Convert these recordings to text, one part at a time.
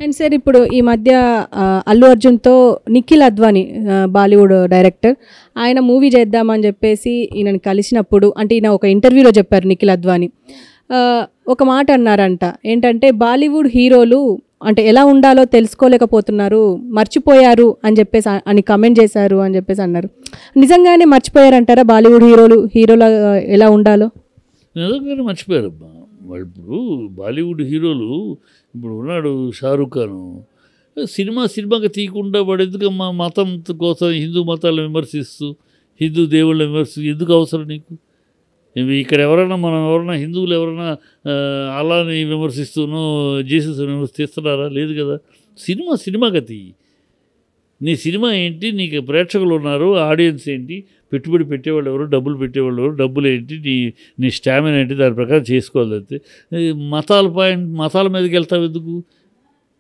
And sir ఇప్పుడు ఈ మధ్య అల్లు అర్జున్తో నిఖిల్ అద్వానీ బాలీవుడ్ డైరెక్టర్ ఆయన మూవీ చేద్దామని చెప్పేసి ఈయనని కలిసినప్పుడు అంటే ఈయన ఒక ఇంటర్వ్యూలో చెప్పారు నిఖిల్ అద్వానీ ఒక మాట అన్నారంట ఏంటంటే బాలీవుడ్ హీరోలు అంటే ఎలా ఉండాలో తెలుసుకోలేకపోతున్నారు మర్చిపోయారు అని చెప్పేసి అని కమెంట్ చేశారు అని చెప్పేసి అన్నారు. నిజంగానే మర్చిపోయారంటారా బాలీవుడ్ హీరోలు ఎలా ఉండాలో? నిజంగానే మర్చిపోయారబ్బా వాళ్ళు. ఇప్పుడు బాలీవుడ్ హీరోలు ఇప్పుడు ఉన్నాడు షారూఖ్ ఖాను, సినిమాగా తీయకుండా వాడు ఎందుకమ్మా మతం కోసం హిందూ మతాలను విమర్శిస్తూ హిందూ దేవుళ్ళని విమర్శిస్తూ ఎందుకు అవసరం నీకు? ఇక్కడ మనం ఎవరైనా హిందువులు ఎవరైనా అల్లాని విమర్శిస్తూనో జీసస్ విమర్శిస్తున్నారా? లేదు కదా. సినిమాగా తీయి. నీ సినిమా ఏంటి, నీకు ప్రేక్షకులు ఉన్నారు, ఆడియన్స్ ఏంటి, పెట్టుబడి పెట్టేవాళ్ళు ఎవరు, డబ్బులు పెట్టేవాళ్ళు ఎవరు, డబ్బులు ఏంటి, నీ స్టామినా ఏంటి, దాని ప్రకారం చేసుకోవాలంతే. మతాల మీదకి వెళ్తావు ఎందుకు?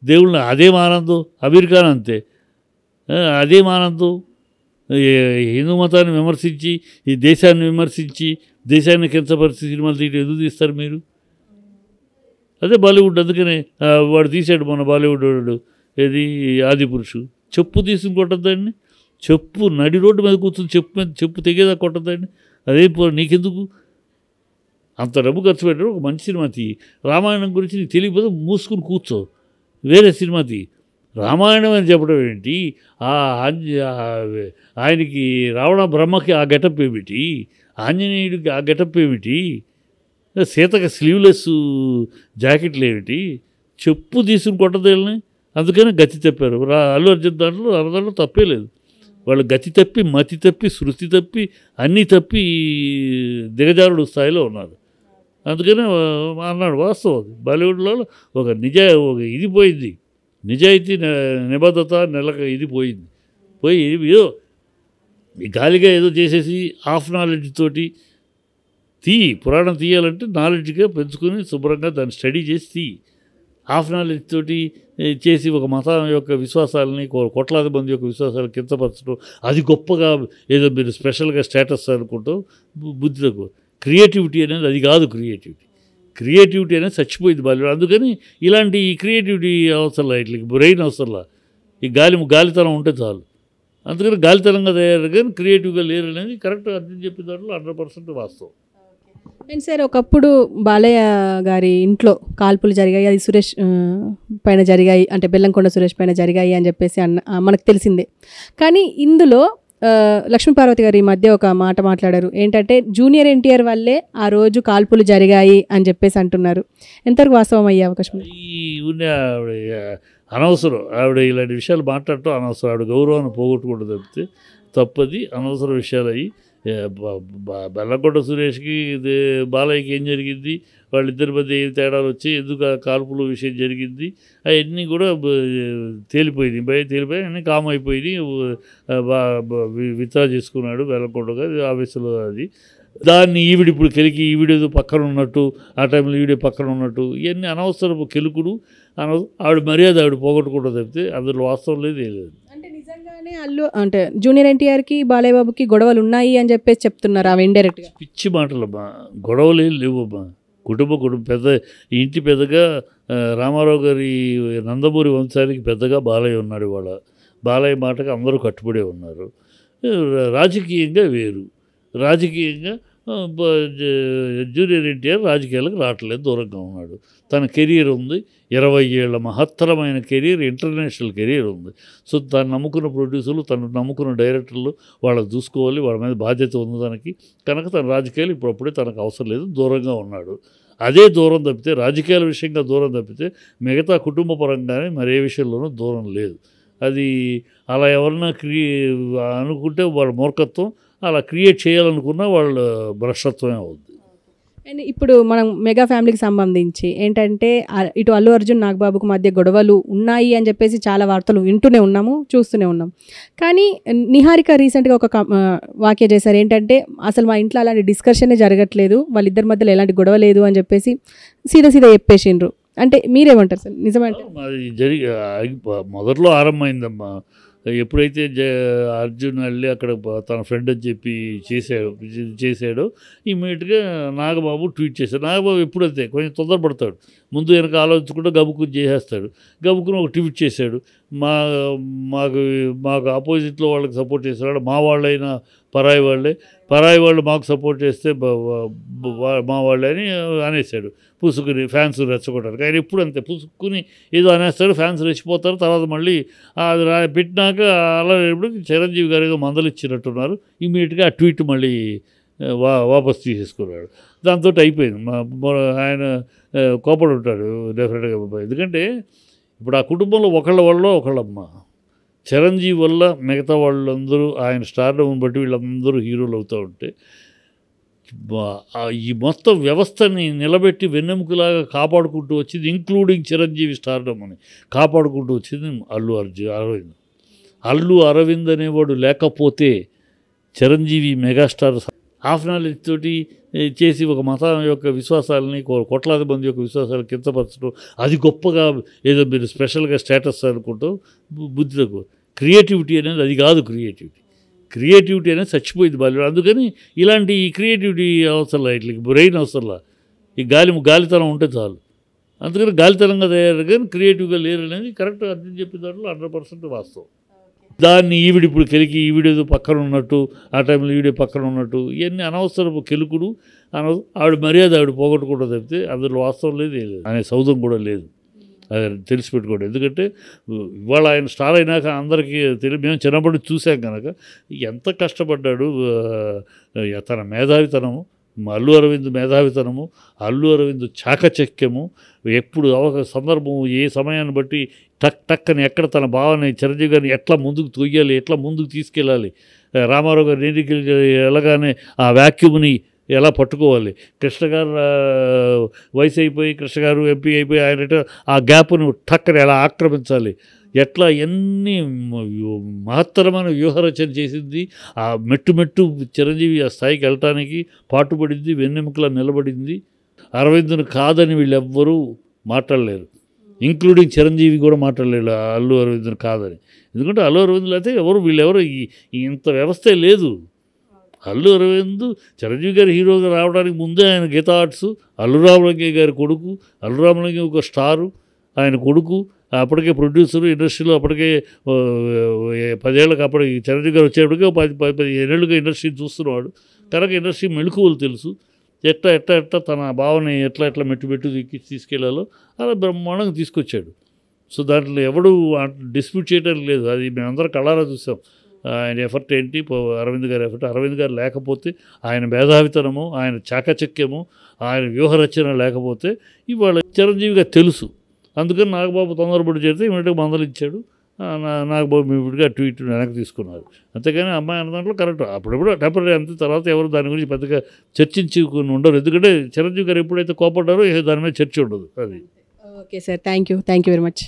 దేవుళ్ళని అదే ఆనందం. అమీర్ ఖాన్ అంతే, అదే ఆనందం. హిందూ మతాన్ని విమర్శించి ఈ దేశాన్ని విమర్శించి దేశాన్ని కించపరిచి సినిమాలు తీయడం ఎందుకు తీస్తారు మీరు? అదే బాలీవుడ్. అందుకనే వాడు తీశాడు మన బాలీవుడ్ వాడు ఏది ఆదిపురుషు, చెప్పు తీసుకుని కొట్టద్దాన్ని, చెప్పు నడి రోడ్డు మీద కూర్చొని చెప్పు తెగేదా కొట్టద్దాన్ని. అదే నీకెందుకు అంత డబ్బు ఖర్చు పెట్టడం? ఒక మంచి సినిమా తీ. రామాయణం గురించి నీకు తెలియకపోతే మూసుకుని కూర్చో, వేరే సినిమా తీ. రామాయణం అని చెప్పడం ఏంటి? ఆయనకి రావణ బ్రహ్మకి ఆ గెటప్ ఏమిటి, ఆంజనేయుడికి ఆ గెటప్ ఏమిటి, సీతకి స్లీవ్లెస్ జాకెట్లు ఏమిటి? చెప్పు తీసుకుని కొట్టదేళ్ళని. అందుకని గతి తప్పారు. అల్లు అర్జున్ దాంట్లో తప్పే లేదు. వాళ్ళు గతి తప్పి, మతి తప్పి, శృతి తప్పి, అన్నీ తప్పి దిగజారుడు స్థాయిలో ఉన్నారు. అందుకనే అన్నాడు వాస్తవం. బాలీవుడ్లో ఒక ఇది పోయింది, నిజాయితీ నిబద్ధత ఇది పోయి ఏదో గాలిగా ఏదో చేసేసి హాఫ్ నాలెడ్జ్ తోటి పురాణం తీయాలంటే నాలెడ్జ్గా పెంచుకొని శుభ్రంగా దాన్ని స్టడీ చేసి హాఫ్ నాలెడ్జ్ తోటి చేసి ఒక మతం యొక్క విశ్వాసాలని కోట్లాది మంది యొక్క విశ్వాసాలను కించపరచడం, అది గొప్పగా ఏదో మీరు స్పెషల్గా స్టేటస్ అనుకుంటాం. బుద్ధి తక్కువ. క్రియేటివిటీ అనేది అది కాదు. క్రియేటివిటీ అనేది చచ్చిపోయింది బాలీవుడ్. అందుకని ఇలాంటి క్రియేటివిటీ అవసరంలా, ఇట్లా బ్రెయిన్ అవసరంలా, ఈ గాలితనం ఉంటే చాలు. అందుకని గాలితనంగా తయారు కానీ క్రియేటివ్గా లేరు అనేది కరెక్ట్. అర్థం చెప్పిన దాంట్లో 100% వాస్తవం. అండ్ సార్ ఒకప్పుడు బాలయ్య గారి ఇంట్లో కాల్పులు జరిగాయి, అది సురేష్ పైన జరిగాయి, అంటే బెల్లంకొండ సురేష్ పైన జరిగాయి అని చెప్పేసి మనకు తెలిసిందే. కానీ ఇందులో లక్ష్మీపార్వతి గారు ఈ మధ్య ఒక మాట మాట్లాడారు ఏంటంటే జూనియర్ ఎన్టీఆర్ వల్లే ఆ రోజు కాల్పులు జరిగాయి అని చెప్పేసి అంటున్నారు. ఎంతవరకు వాస్తవం అయ్యే అవకాశం? అనవసరం ఆవిడ ఇలాంటి విషయాలు మాట్లాడటం అనవసరం. ఆవిడ గౌరవాన్ని పోగొట్టుకుంటూ తప్పితే తప్పది. అనవసర విషయాలు అయ్యి బెల్లంకొండ సురేష్కి బాలయ్యకి ఏం జరిగింది, వాళ్ళిద్దరి మధ్య ఏం తేడాలు వచ్చి ఎందుకు ఆ కాల్పుల విషయం జరిగింది, అవన్నీ కూడా తేలిపోయి అన్నీ కామ్ అయిపోయి విత్డ్రా చేసుకున్నాడు బెల్లంకొండగా ఆఫీసులో. అది దాన్ని ఈవిడిప్పుడు కెలికి ఈవిడేదో పక్కన ఉన్నట్టు, ఆ టైంలో ఈవిడే పక్కన ఉన్నట్టు, ఇవన్నీ అనవసరపు కెలుకుడు. ఆవిడ మర్యాద ఆవిడ పోగొట్టుకుంటూ తప్పితే అందులో వాస్తవం లేదు, ఏం లేదు. అంటే జూనియర్ ఎన్టీఆర్కి బాలయ్య బాబుకి గొడవలు ఉన్నాయి అని చెప్పేసి చెప్తున్నారు అవి ఇండైరెక్ట్గా. పిచ్చి మాటలమ్మా, గొడవలు ఏం లేవమ్మా. కుటుంబం పెద్ద ఇంటి పెద్దగా రామారావు గారి నందమూరి వంశానికి పెద్దగా బాలయ్య ఉన్నాడు. బాలయ్య మాటకు అందరూ కట్టుబడే ఉన్నారు. రాజకీయంగా వేరు. రాజకీయంగా జూనియర్ ఎన్టీఆర్ రాజకీయాలకు రావట్లేదు, దూరంగా ఉన్నాడు. తన కెరీర్ ఉంది, 20 ఏళ్ల మహత్తరమైన కెరీర్, ఇంటర్నేషనల్ కెరీర్ ఉంది. సో తను నమ్ముకున్న ప్రొడ్యూసర్లు, తను నమ్ముకున్న డైరెక్టర్లు వాళ్ళకి చూసుకోవాలి, వాళ్ళ మీద బాధ్యత ఉంది తనకి. కనుక తన రాజకీయాలు ఇప్పుడప్పుడే తనకు అవసరం లేదు, దూరంగా ఉన్నాడు. అదే దూరం తప్పితే, రాజకీయాల విషయంగా దూరం తప్పితే మిగతా కుటుంబ పరంగానే మరే విషయంలోనూ దూరం లేదు. అది అలా ఎవరన్నా అనుకుంటే వాళ్ళ మూర్ఖత్వం, అలా క్రియేట్ చేయాలనుకున్న వాళ్ళ భ్రష్టత్వమే అవుద్ది. అండ్ ఇప్పుడు మనం మెగా ఫ్యామిలీకి సంబంధించి ఏంటంటే ఇటు అల్లు అర్జున్ నాగబాబుకు మధ్య గొడవలు ఉన్నాయి అని చెప్పేసి చాలా వార్తలు వింటూనే ఉన్నాము, చూస్తూనే ఉన్నాం. కానీ నిహారిక రీసెంట్గా ఒక వాక్య చేశారు ఏంటంటే అసలు మా ఇంట్లో అలాంటి డిస్కషనే జరగట్లేదు, వాళ్ళిద్దరి మధ్యలో ఎలాంటి గొడవ లేదు అని చెప్పేసి సీదా చెప్పేసిండ్రు. అంటే మీరేమంటారు సార్, నిజమంటే? మొదట్లో ఆరంభమైందమ్మా. ఎప్పుడైతే అర్జున్ వెళ్ళి అక్కడ తన ఫ్రెండ్ అని చెప్పి చేశాడో ఇమ్మీడియట్గా నాగబాబు ట్వీట్ చేశాడు. నాగబాబు ఎప్పుడైతే కొంచెం తొందరపడతాడు, ముందు వెనక ఆలోచించకుండా గబుక్కుని చేసేస్తాడు. గబుక్కుని ఒక ట్వీట్ చేశాడు, మాకు మాకు ఆపోజిట్లో వాళ్ళకి సపోర్ట్ చేసేవాడు మా వాళ్ళైనా పరాయి వాళ్ళు మాకు సపోర్ట్ చేస్తే మా వాళ్ళే అని అనేసాడు. పుసుకుని ఫ్యాన్స్ రెచ్చగొట్టారు. ఆయన ఎప్పుడు అంతే పుసుక్కుని ఏదో అనేస్తాడు, ఫ్యాన్స్ రెచ్చిపోతారు. తర్వాత మళ్ళీ అది పెట్టినాక అలా చిరంజీవి గారు ఏదో మందలిచ్చినట్టున్నారు. ఇమీడియట్గా ఆ ట్వీట్ మళ్ళీ వాపస్ తీసేసుకున్నాడు. దాంతో అయిపోయింది. ఆయన కోపడి ఉంటాడు డెఫినెట్గా. ఎందుకంటే ఇప్పుడు ఆ కుటుంబంలో ఒకళ్ళమ్మ చిరంజీవి వల్ల మిగతా వాళ్ళందరూ ఆయన స్టార్డమ్ బట్టి వీళ్ళందరూ హీరోలు అవుతూ ఉంటే ఈ మొత్తం వ్యవస్థని నిలబెట్టి వెన్నెముకలాగా కాపాడుకుంటూ వచ్చింది, ఇంక్లూడింగ్ చిరంజీవి స్టార్డమ్ అని కాపాడుకుంటూ వచ్చింది అల్లు అరవింద్ అనేవాడు లేకపోతే చిరంజీవి మెగాస్టార్ హాఫ్ నాలెడ్జ్ తోటి చేసి ఒక మతం యొక్క విశ్వాసాలని కోట్లాది మంది యొక్క విశ్వాసాలు కించపరచడం అది గొప్పగా ఏదో మీరు స్పెషల్గా స్టేటస్ అనుకుంటూ బుద్ధి తక్కువ. క్రియేటివిటీ అనేది అది కాదు. క్రియేటివిటీ అనేది చచ్చిపోయింది బాలీవుడ్. అందుకని ఇలాంటి ఈ క్రియేటివిటీ అవసరంలా, ఇట్లా బ్రెయిన్ అవసరంలా, ఈ గాలితనం ఉంటే చాలు. అందుకని గాలితనంగా తయారు కానీ క్రియేటివ్గా లేరు అనేది కరెక్ట్. అర్థం చెప్పిన దాంట్లో 100% వాస్తవం. దాన్ని ఇప్పుడు ఈవిడేదో పక్కన ఉన్నట్టు, ఆ టైంలో ఈవిడే పక్కన ఉన్నట్టు, ఇవన్నీ అనవసరపు కెలుకుడు. ఆవిడ మర్యాద ఆవిడ పోగొట్టుకుంటూ తప్పితే అందులో వాస్తవం లేదు అనే సౌధం కూడా లేదు. అది తెలిసి పెట్టుకోండి. ఎందుకంటే ఇవాళ ఆయన స్టార్ అయినాక అందరికీ మేము చిన్నప్పటి చూసాం కనుక ఎంత కష్టపడ్డాడు. తన మేధావితనము, అల్లు అరవింద్ మేధావితనము, అల్లు అరవింద్ చాకచక్యము, ఎప్పుడు సందర్భం ఏ సమయాన్ని బట్టి టక్ అని ఎక్కడ తన భావాన్ని చిరంజీవి గారిని ఎట్లా ముందుకు తొయ్యాలి, ఎట్లా ముందుకు తీసుకెళ్ళాలి, రామారావు గారు నీటికి వెళ్ళగానే ఆ వ్యాక్యూమ్ని ఎలా పట్టుకోవాలి, కృష్ణ గారు వయసు అయిపోయి కృష్ణ గారు ఎంపీ అయిపోయి ఆయన ఆ గ్యాప్ను టక్కని ఎలా ఆక్రమించాలి, ఎట్లా ఎన్ని మహత్తరమైన వ్యూహరచన చేసింది. ఆ మెట్టు చిరంజీవి ఆ స్థాయికి వెళ్ళటానికి పాటుపడింది, వెన్నెముకలా నిలబడింది. అరవింద్ను కాదని వీళ్ళెవ్వరూ మాట్లాడలేరు, ఇంక్లూడింగ్ చిరంజీవి కూడా మాట్లాడలేరు అల్లు అరవింద్ను కాదని. ఎందుకంటే అల్లు అరవింద్లో అయితే వీళ్ళెవరు ఇంత వ్యవస్థే లేదు. అల్లు అరవింద్ చిరంజీవి గారి హీరోగా రావడానికి ముందే ఆయన గీతా ఆర్ట్స్, అల్లు రామలింగయ్య గారి కొడుకు, అల్లు రామలింగయ్య ఒక స్టారు, ఆయన కొడుకు అప్పటికే ప్రొడ్యూసరు, ఇండస్ట్రీలో అప్పటికే 10 ఏళ్ళకి అప్పటికి చిరంజీవి గారు వచ్చేప్పటికే 15 ఏళ్ళుగా ఇండస్ట్రీని చూస్తున్నాడు కనుక ఇండస్ట్రీ మెళుకువలు తెలుసు. ఎట్లా తన భావన ఎట్లా మెట్టు తీసుకెళ్లాలో అలా బ్రహ్మాండంగా తీసుకొచ్చాడు. సో దాంట్లో ఎవడు డిస్ప్యూట్ చేయడానికి లేదు. అది మేమందరం కళ్ళారా చూసాం. ఆయన ఎఫర్ట్ ఏంటి, అరవింద్ గారి ఎఫర్ట్. అరవింద్ గారు లేకపోతే, ఆయన మేధావితనము, ఆయన చాకచక్యము, ఆయన వ్యూహరచన లేకపోతే ఇవాళ చిరంజీవిగా తెలుసు. అందుకని నాగబాబు తొందరపడి చేస్తే ఇమీడియట్గా మందలిచ్చాడు. నాగబాబు ఇమీడియట్గా ట్వీట్ వెనక్కి తీసుకున్నారు. అంతేగాని అమ్మాయి అన్న దాంట్లో కరెక్ట్. అప్పుడప్పుడు టెంపరీ అంతే, తర్వాత ఎవరు దాని గురించి పెద్దగా చర్చించుకుని ఉండరు. ఎందుకంటే చిరంజీవి గారు ఎప్పుడైతే కోపడ్డారో దాని మీద చర్చ ఉండదు. అది okay sir, thank you very much.